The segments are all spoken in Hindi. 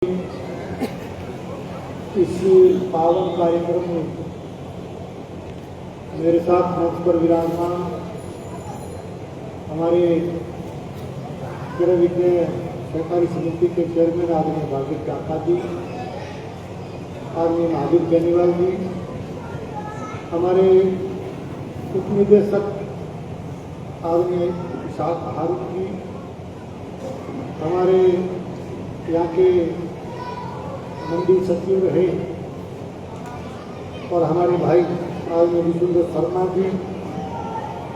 इस पावन कार्यक्रम में मेरे साथ मंच पर विराजमान हमारे क्रय विक्रय सहकारी समिति के चेयरमैन आदरणीय भागीर काका जी, आदरणीय महावीर बेनीवाल जी, हमारे उप निदेशक आदरणीय विशाख हारून जी, हमारे यहाँ के मंडी सचिव रहे और हमारे भाई आदरणीय विशुंदर शर्मा जी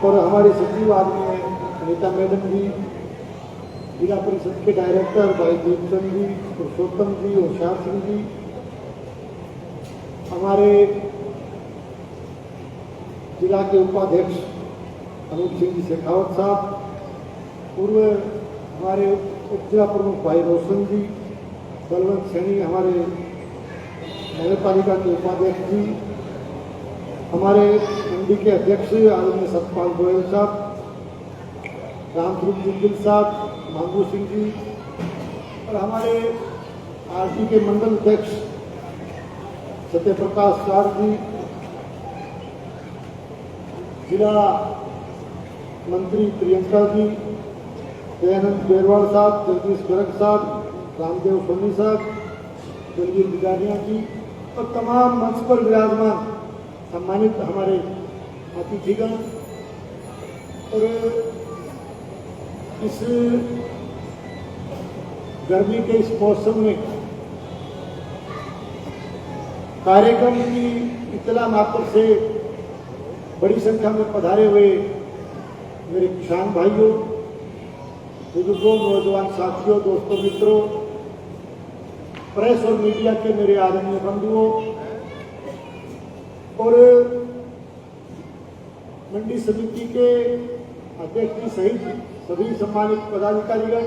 और हमारे सचिव आदरणीय अनीता मैडम जी, जिला परिषद के डायरेक्टर भाई दीपचंद जी, पुरुषोत्तम जी और श्याम सिंह जी, हमारे जिला के उपाध्यक्ष अनूप सिंह जी शेखावत साहब, पूर्व हमारे उप जिला प्रमुख भाई रोशन जी, बलवंत सैनी हमारे नगर पालिका के उपाध्यक्ष जी, हमारे मंडी के अध्यक्ष आदरणीय सतपाल गोयल साहब, रामस्वरूप जिंदल साहब, मांगू सिंह जी और हमारे आरटी के मंडल अध्यक्ष सत्यप्रकाश सार जी, जिला मंत्री प्रियंका जी, दयानंद बेरवाल साहब, जगदीश गर्ग साहब, रामदेव सोनी साहब, दलवीर बिगारिया जी और तमाम मंच पर विराजमान सम्मानित हमारे अतिथिगण और इस गर्मी के इस मौसम में कार्यक्रम की इत्तला मात्र से बड़ी संख्या में पधारे हुए मेरे किसान भाइयों, बुजुर्गों, नौजवान साथियों, दोस्तों, मित्रों, प्रेस और मीडिया के मेरे आदरणीय बंधुओं और मंडी समिति के अध्यक्ष जी सहित सभी सम्मानित पदाधिकारीगण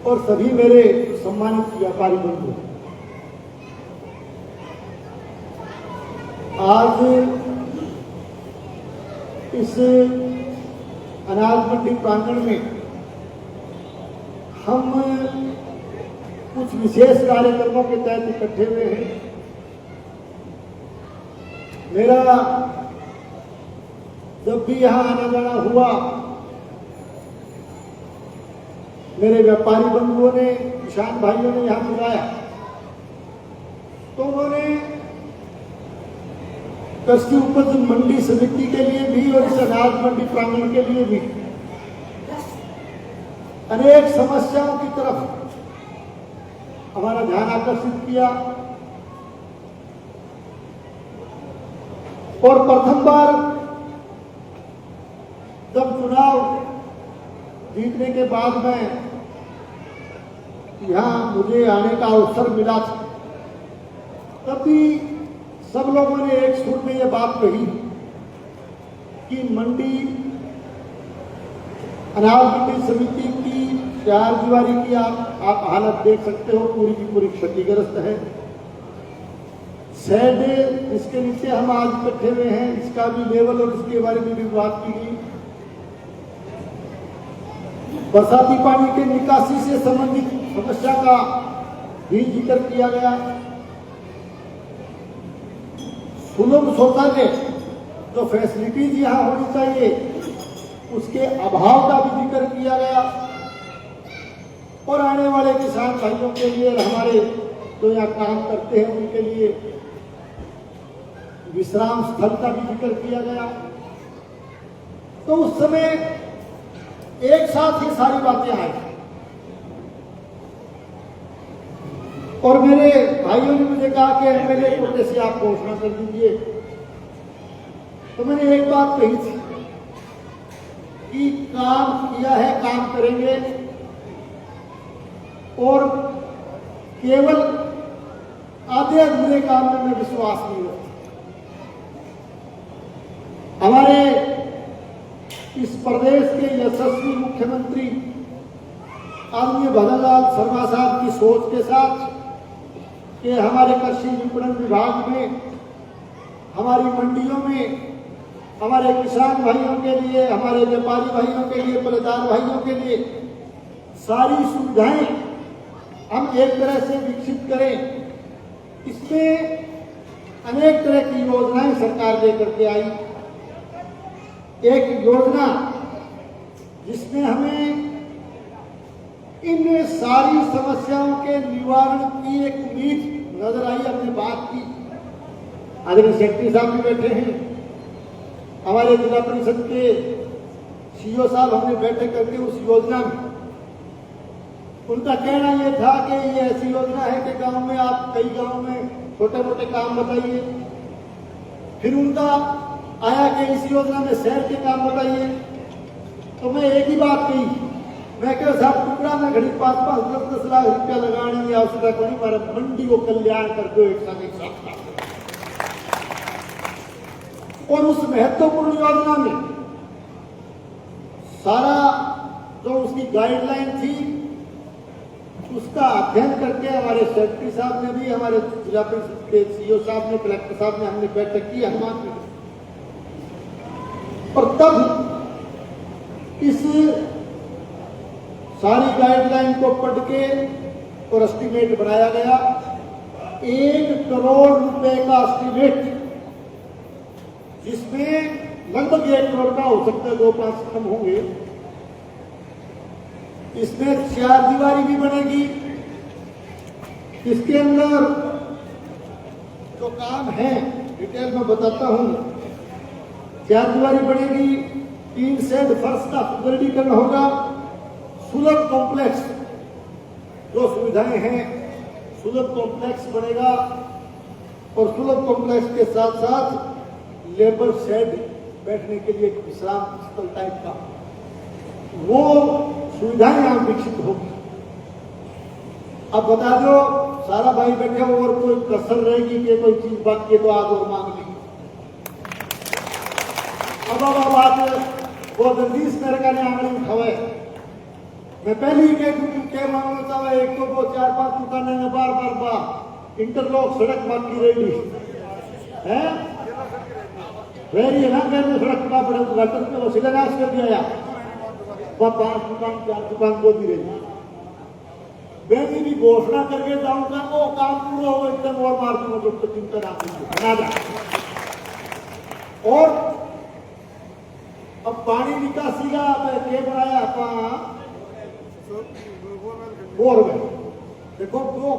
और सभी मेरे सम्मानित व्यापारी बंधु, आज इस अनाज मंडी प्रांगण में हम कुछ विशेष कार्यक्रमों के तहत इकट्ठे हुए हैं। मेरा जब भी यहाँ आना जाना हुआ, मेरे व्यापारी बंधुओं ने, किसान भाइयों ने यहाँ बुलाया तो उन्होंने कृषि उपज मंडी समिति के लिए भी और इस अनाज मंडी प्रांगण के लिए भी अनेक समस्याओं की तरफ हमारा ध्यान आकर्षित किया और प्रथम बार जब चुनाव जीतने के बाद में यहाँ मुझे आने का अवसर मिला था, तब भी सब लोगों ने एक सुर में ये बात कही कि मंडी अनाज मंडी समिति की चार दीवारी की आप हालत देख सकते हो, पूरी की पूरी क्षतिग्रस्त है। शेड जिसके नीचे हम आज इकट्ठे हुए हैं, इसका भी लेवल और इसके बारे में भी बात की गई। बरसाती पानी के निकासी से संबंधित समस्या का भी जिक्र किया गया। सुलभ शौचालय जो फैसिलिटीज यहाँ होनी चाहिए उसके अभाव का भी जिक्र किया गया और आने वाले किसान भाइयों के लिए और हमारे जो यहाँ काम करते हैं उनके लिए विश्राम स्थल का भी जिक्र किया गया। तो उस समय एक साथ ही सारी बातें आई और मेरे भाइयों ने मुझे कहा कि एमएलए कोटे से आप घोषणा कर दीजिए। तो मैंने एक बात कही थी कि काम किया है, काम करेंगे और केवल आधे अधूरे काम में मैं विश्वास नहीं रखता। हमारे इस प्रदेश के यशस्वी मुख्यमंत्री आदरणीय भजनलाल शर्मा साहब की सोच के साथ कि हमारे कृषि विपणन विभाग में, हमारी मंडियों में, हमारे किसान भाइयों के लिए, हमारे व्यापारी भाइयों के लिए, पलदार भाइयों के लिए सारी सुविधाएं हम एक तरह से विकसित करें। इसमें अनेक तरह की योजनाएं सरकार लेकर के आई। एक योजना जिसमें हमें इन सारी समस्याओं के निवारण की एक उम्मीद नजर आई, अपनी बात की। आदरणीय सेक्रेटरी साहब भी बैठे हैं, हमारे जिला परिषद के सीईओ साहब, हमने बैठक करके उस योजना में उनका कहना यह था कि ये ऐसी योजना है कि गांव में आप कई गांव में छोटे मोटे काम बताइए। फिर उनका आया कि इस योजना में शहर के काम बताइए। तो मैं एक ही बात कही, मैं कह साहब टुकड़ा में घड़ी 5-5, 10-10 लाख रुपया लगाने की आवश्यकता नहीं, हमारा मंडी को कल्याण कर दो एक साथ। और उस महत्वपूर्ण योजना में सारा जो उसकी गाइडलाइन थी उसका अध्ययन करके हमारे सेक्रेटरी साहब ने भी, हमारे जिला परिषद के सीईओ साहब ने, कलेक्टर साहब ने, हमने बैठक की हनुमान में। और तब इस सारी गाइडलाइन को पढ़ के और एस्टीमेट बनाया गया। 1 करोड़ रुपए का एस्टीमेट, जिसमें लगभग 1 करोड़ का हो सकता है, 2-5 कम होंगे। इसमें 4 दीवारी भी बनेगी। इसके अंदर जो काम है डिटेल में बताता हूं। 4 दीवारी बनेगी, 3 सेट फर्श का सुदृढ़ीकरण होगा, सुलभ कॉम्प्लेक्स जो सुविधाएं हैं, सुलभ कॉम्प्लेक्स बनेगा। और सुलभ कॉम्प्लेक्स के साथ साथ लेबर शेड, बैठने के लिए एक विश्राम स्थल टाइप का, वो सुविधाएं यहां विकसित होगी। अब बता दो सारा भाई बैठे हो और कोई कसर रहेगी कि कोई चीज बाकी है तो आज और मांग ली। अब बात वो जगदीश मेरे का ने आंगली उठावे। मैं पहले ही क्या मांगना चाहता, एक तो 4-5 दुकानें में बार इंटरलॉक सड़क बाकी रही है, ना कहने सड़क का बड़े उद्घाटन पे वो शिलान्यास कर दिया, वह 5 दुकान 4 दुकान को दी रही। मैं भी घोषणा करके जाऊंगा, वो काम पूरा हो एकदम और मार दूंगा तो चिंता ना बना जा। और अब पानी निकासी का क्या बनाया बोरवेल। देखो दो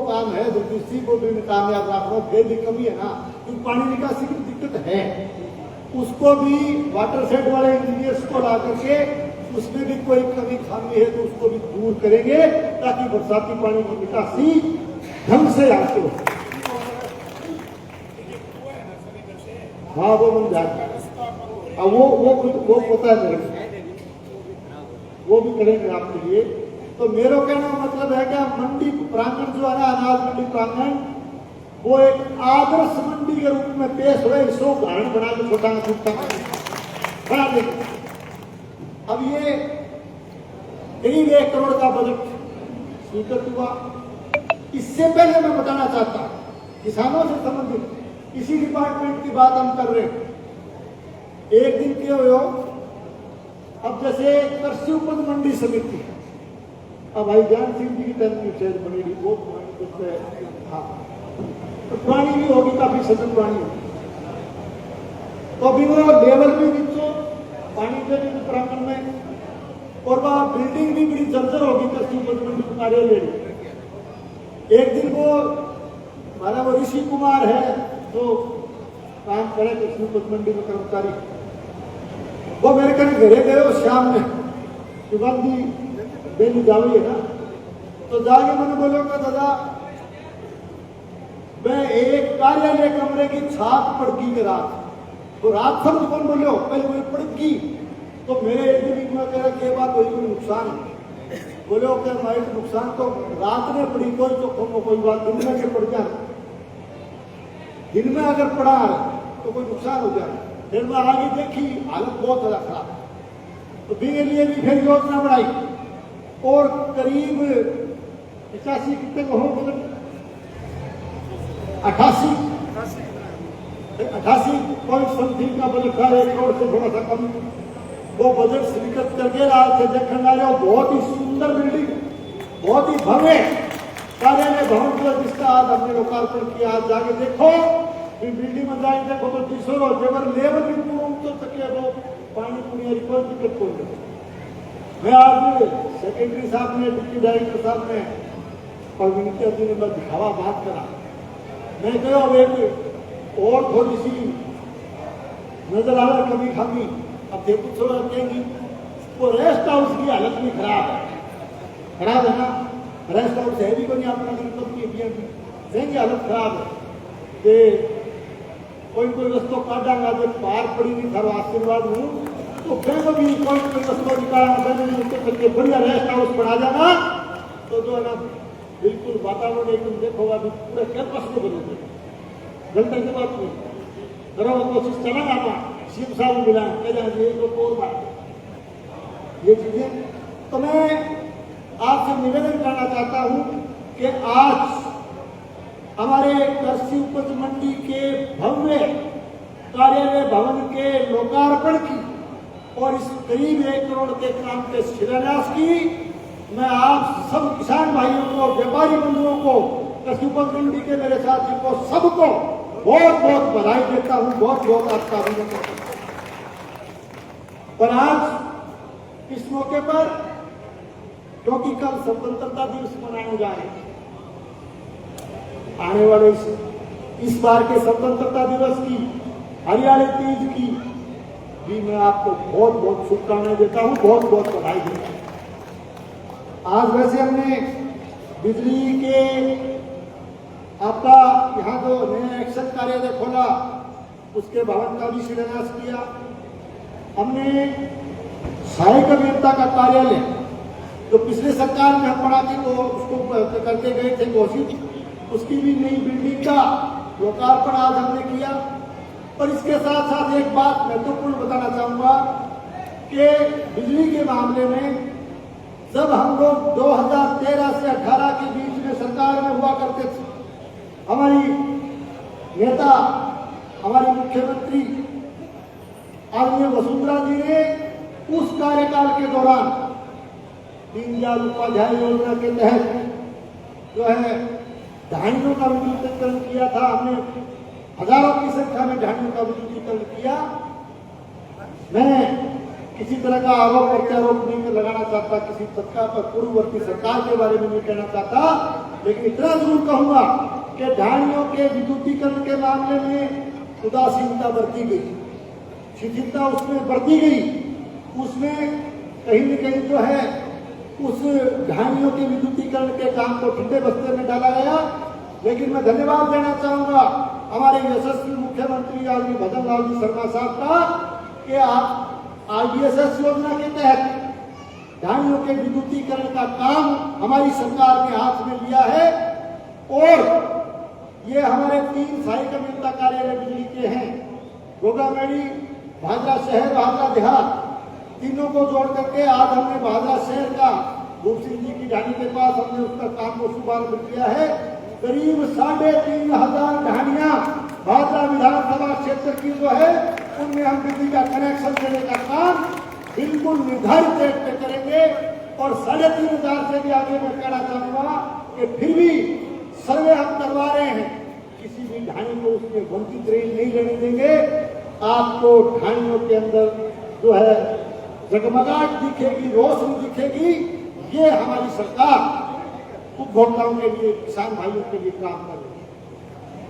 काम है, जो किसी को भी कामयाब रखना, फिर भी कमी है ना, क्योंकि पानी निकासी की दिक्कत है। उसको भी वाटर सेट वाले इंजीनियर्स को ला करके उसमें भी कोई कमी खामी है तो उसको भी दूर करेंगे, ताकि बरसाती पानी की निकासी ढंग से आती हो। हाँ वो बन जाए, अब वो पता है, वो भी करेंगे आपके लिए। तो मेरा कहना मतलब है कि मंडी प्रांगण जो है ना, अनाज मंडी प्रांगण, वो एक आदर्श मंडी के रूप में पेश हुए। इसको उदाहरण बना के छोटा बना देंगे। अब ये करीब 1 करोड़ का बजट स्वीकृत हुआ। इससे पहले मैं बताना चाहता हूं, किसानों से संबंधित इसी डिपार्टमेंट की बात हम कर रहे हैं। एक दिन क्या हो, अब जैसे कृषि उपज मंडी समिति, अब भाईजान सिंह जी की टाइम बनेगी, वो हाँ तो पुरानी भी होगी, काफी सदन पुरानी होगी। तो अभी वो लेवल भी नीचे पानी के प्रांगण में, और वह बिल्डिंग भी बड़ी जर्जर होगी कृषि उपज मंडी कार्यालय। एक दिन वो हमारा वो ऋषि कुमार है जो काम करे कृषि उपज मंडी में कर्मचारी, वो मेरे कहीं घरे गए और शाम में सुगंधी बेली जावी है ना, तो जाके मैंने बोला दादा मैं एक कार्यालय कमरे की छाप पड़की में रात, तो रात सब कौन बोलो पहले वही पड़की, तो मेरे एक में कह रहा के बात वही कोई नुकसान बोले क्या भाई नुकसान तो रात में पड़ी, कोई तो कोई बात दिन में के पड़ जाए, दिन में अगर पड़ा तो कोई नुकसान हो जाए। फिर मैं आगे देखी हालत बहुत ज्यादा खराब, तो के लिए भी फिर योजना बनाई और करीब 85 कितने को हो 88.समथिंग का बजट था, 1 करोड़ से थोड़ा सा कम। वो बजट स्वीकृत करके आज से देखने आए, बहुत ही सुंदर बिल्डिंग बहुत ही भव्य कार्यालय भवन को जिसका आज हमने लोकार्पण किया। आज जाके देखो बिल्डिंग में जाए देखो तो तीसरो जबर लेवल भी पूर्ण तो सके वो पानी पूरी कोई दिक्कत कोई नहीं। मैं आज सेक्रेटरी साहब ने डिप्टी डायरेक्टर साहब ने और विनीता जी ने मैं दिखावा बात करा। मैं कहो अब एक और थोड़ी सी नजर आ रहा कमी खामी। अब देखो थोड़ा कहेंगी वो रेस्ट हाउस की हालत भी खराब है ना। रेस्ट हाउस है भी को नहीं अपना की हालत खराब है कि कोई रस्तो काटांगा जो पार पड़ी नहीं थारो आशीर्वाद हूँ तो फिर भी कोई रस्तो निकालना बढ़िया रेस्ट हाउस बना जाना तो जो है ना बिल्कुल वातावरण एकदम देखो अभी पूरे कैंपस में बने घंटे की बात नहीं करो कोशिश चला जाता शिव साहब मिला और बात ये चीजें। तो मैं आपसे निवेदन करना चाहता हूं कि आज हमारे कृषि उपज मंडी के भव्य कार्यालय भवन के लोकार्पण की और इस करीब 1 करोड़ के काम के शिलान्यास की मैं आप सब किसान भाइयों को, व्यापारी बंधुओं को, कृषि उपज मंडी के मेरे साथियों को, सबको बहुत बहुत बधाई देता हूं, बहुत बहुत आपका अभिनंदन करता हूं। और आज इस मौके पर क्योंकि कल स्वतंत्रता दिवस मनाए जा रहे हैं, आने वाले इस बार के स्वतंत्रता दिवस की हरियाली तीज की भी मैं आपको बहुत बहुत शुभकामनाएं देता हूं, बहुत बहुत बधाई देता हूं। आज वैसे हमने बिजली के आपका यहाँ जो नया एक्शन कार्यालय खोला उसके भवन का भी शिलान्यास किया। हमने सहायक अभियंता का कार्यालय जो पिछले सरकार में हम पढ़ा थे तो उसको करके गए थे घोषित, उसकी भी नई बिल्डिंग का लोकार्पण आज हमने किया। और इसके साथ साथ एक बात महत्वपूर्ण बताना चाहूंगा कि बिजली के मामले में जब हम लोग 2013 से 18 के बीच में सरकार में हुआ करते थे, हमारी नेता हमारी मुख्यमंत्री आदरणीय वसुंधरा जी ने उस कार्यकाल के दौरान दीनदयाल उपाध्याय योजना के तहत जो है ढाणियों का विद्युतीकरण किया था। हमने हजारों की संख्या में ढाणियों का विद्युतीकरण किया। मैं किसी तरह का आरोप प्रत्यारोप नहीं लगाना चाहता, किसी सरकार पर पूर्ववर्ती सरकार के बारे में नहीं कहना चाहता, लेकिन इतना जरूर कहूंगा कि ढाणियों के विद्युतीकरण के मामले में उदासीनता बरती गई, शिथिलता उसमें बरती गई। उसमें कहीं न कहीं जो है उस ढाणियों के विद्युतीकरण के काम को ठंडे बस्ते में डाला गया। लेकिन मैं धन्यवाद देना चाहूंगा हमारे यशस्वी मुख्यमंत्री आदरणीय भजन लाल जी शर्मा साहब का कि आप RDSS योजना के तहत ढाणियों के विद्युतीकरण का काम हमारी सरकार ने हाथ में लिया है। और ये हमारे 3 सहायक अभियंता कार्यालय बिजली के हैं, गोगामेड़ी, भादरा शहर, भादरा देहात, तीनों को जोड़ करके आज हमने भादरा शहर का रूप सिंह जी की ढाणी के पास हमने उसका काम को शुभारंभ किया है। करीब 3500 ढाणियां भादरा विधानसभा क्षेत्र की जो है उनमें हम बिजली का कनेक्शन देने का काम बिल्कुल निर्धारित रेट पे करेंगे। और 3500 से भी आगे मैं कहना चाहूंगा कि फिर भी सर्वे हम करवा रहे हैं, किसी भी ढाणी को उसमें वंचित नहीं रहने देंगे। आपको ढाणियों के अंदर जो है जगमगाहट दिखेगी, रोशनी दिखेगी। ये हमारी सरकार उपभोक्ताओं के लिए, किसान भाइयों के लिए काम कर रही है।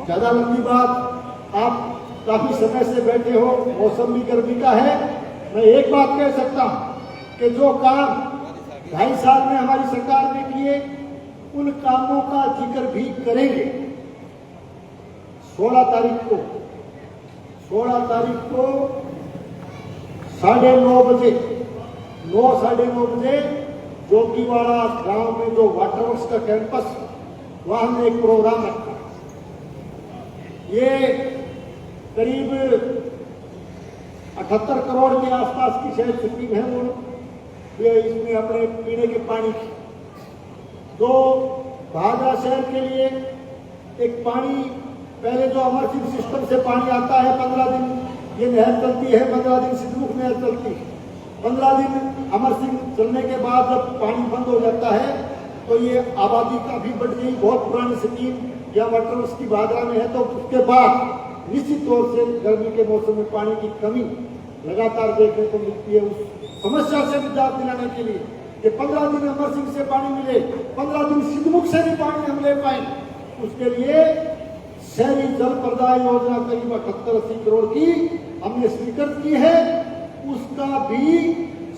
ज्यादा लंबी बात, आप काफी समय से बैठे हो, मौसम भी गर्मी का है। मैं एक बात कह सकता हूं कि जो काम 2.5 साल में हमारी सरकार ने किए उन कामों का जिक्र भी करेंगे। 16 तारीख को 9:30 बजे 9-9:30 बजे जोगीवाड़ा गांव में जो वाटर वर्क्स का कैंपस, वहां हमने एक प्रोग्राम रखा। ये करीब 78 करोड़ के आसपास की शायद स्कीम है। वो इसमें अपने पीने के पानी की तो भादरा शहर के लिए एक पानी, पहले जो अमरसिंह सिस्टम से पानी आता है 15 दिन ये नहर चलती है, 15 दिन सिद्धमुख नहर चलती है, 15 दिन अमरसिंह चलने के बाद जब पानी बंद हो जाता है तो ये आबादी काफी बढ़ गई, बहुत पुरानी स्कीम या वाटर उसकी बाधा में है। तो उसके बाद निश्चित तौर से गर्मी के मौसम में पानी की कमी लगातार देखने को मिलती है। उस समस्या से निजात दिलाने के लिए कि 15 दिन अमर सिंह से पानी मिले, 15 दिन सिद्धमुख से भी पानी हम ले पाए, उसके लिए शहरी जल प्रदाय योजना करीब 78-80 करोड़ की हमने स्वीकृत की है। उसका भी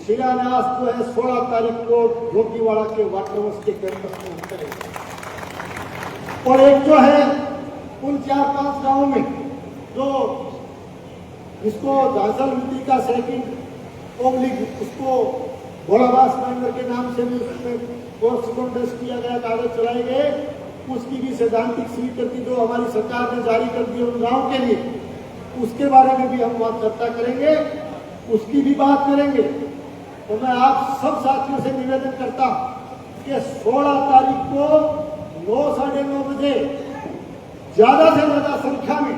शिलान्यास जो है 16 तारीख को जोगीवाड़ा के वाटर वर्क्स के कैंपस में हम करेंगे। और एक जो है उन 4-5 गांवों में जो जिसको झांसल मिट्टी का सेकंड ओवलिग उसको भोलाबास मैंबर के नाम से भी उसमें कोर्स किया गया, कागज चलाए गए, उसकी भी सैद्धांतिक स्वीकृति जो हमारी सरकार ने जारी कर दी उन गांव के लिए, उसके बारे में भी हम बात चर्चा करेंगे, उसकी भी बात करेंगे। तो मैं आप सब साथियों से निवेदन करता हूं कि 16 तारीख को 9-9:30 बजे ज्यादा से ज्यादा संख्या में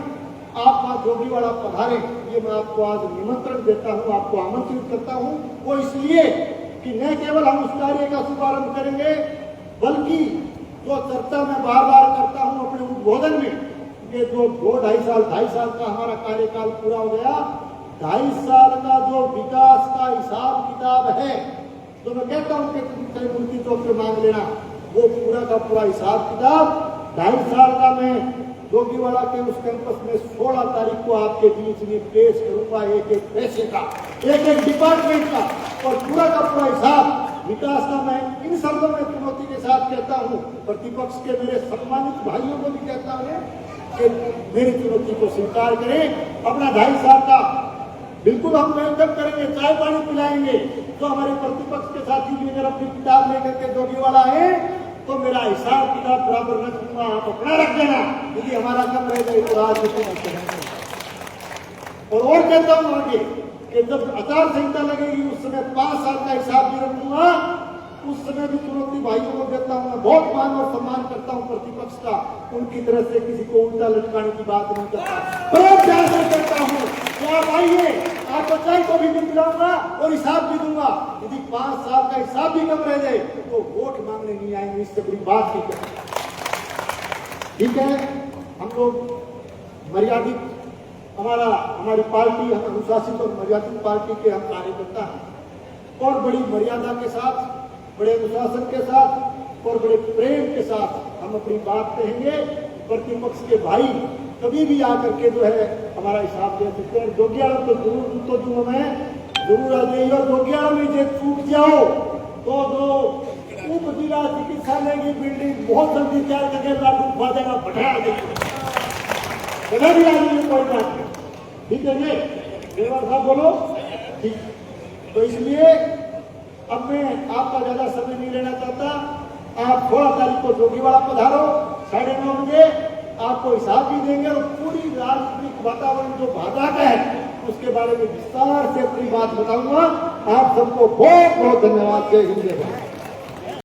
आप वहां जोगीवाड़ा पधारें। ये मैं आपको आज निमंत्रण देता हूं, आपको आमंत्रित करता हूं। वो इसलिए कि न केवल हम उस कार्य का शुभारंभ करेंगे, बल्कि जो चर्चा मैं बार बार करता हूं अपने उद्बोधन में कि जो 2-2.5 साल का हमारा कार्यकाल पूरा हो गया, 2.5 साल का जो विकास का हिसाब किताब है, तो मैं कहता हूं कि मूर्ति चौक से मांग लेना, वो पूरा का पूरा हिसाब किताब 2.5 साल का मैं जोगीवाड़ा के उस कैंपस में 16 तारीख को आपके बीच में पेश करूंगा, एक पैसे का, एक डिपार्टमेंट का, और पूरा का पूरा हिसाब विकास का। मैं इन शब्दों में चुनौती के साथ कहता हूं, प्रतिपक्ष के मेरे सम्मानित भाइयों को भी कहता हूं कि मेरी चुनौती को स्वीकार करें। अपना 2.5 साल का बिल्कुल हम वेलकम करेंगे, चाय पानी पिलाएंगे। तो हमारे प्रतिपक्ष के साथी भी अगर अपनी किताब लेकर के जोगीवाड़ा है तो मेरा हिसाब किताब बराबर रख दूंगा, आप अपना रख देना, यदि हमारा कम रह जाए तो राजनीति। और कहता हूं आगे कि जब आचार संहिता लगेगी उस समय 5 साल का हिसाब भी रखूंगा, उस समय भी चुनौती भाइयों को देता हूं। मैं बहुत मान और सम्मान करता हूं प्रतिपक्ष का, उनकी तरफ से किसी को उल्टा लटकाने की बात नहीं करता, बहुत ध्यान से करता हूं। तो आप आइए, आपको चाय को भी दिलाऊंगा और हिसाब भी दूंगा। यदि 5 साल का हिसाब भी कम रह जाए तो वोट मांगने नहीं आएंगे, इससे बड़ी बात नहीं करते। ठीक है, हम लोग मर्यादित, हमारी पार्टी, हम अनुशासित और मर्यादित पार्टी के हम कार्यकर्ता हैं, और बड़ी मर्यादा के साथ, बड़े अनुशासन के साथ और बड़े प्रेम के साथ हम अपनी बात कहेंगे। प्रतिपक्ष के भाई कभी भी आकर के जो है हमारा हिसाब दे सकते हैं। जोगियाड़ा तो जरूर तो दूंगा मैं, जरूर आ जाइए। और जोगियाड़ा में जो चूक जाओ तो जो उप जिला चिकित्सालय की बिल्डिंग बहुत जल्दी तैयार करके लागू खा देगा, बढ़ा देंगे, कभी भी आ जाइए, कोई बात नहीं। ठीक है जी, देवर साहब बोलो। ठीक, तो इसलिए अब मैं आपका ज्यादा समय नहीं लेना चाहता। आप 16 तारीख को जोगीवाड़ा पधारो, 9:30 बजे आपको हिसाब भी देंगे और पूरी राजनीतिक वातावरण जो बाधा का है उसके बारे में विस्तार से अपनी बात बताऊंगा। आप सबको बहुत बहुत धन्यवाद। जय हिंद, जय भारत।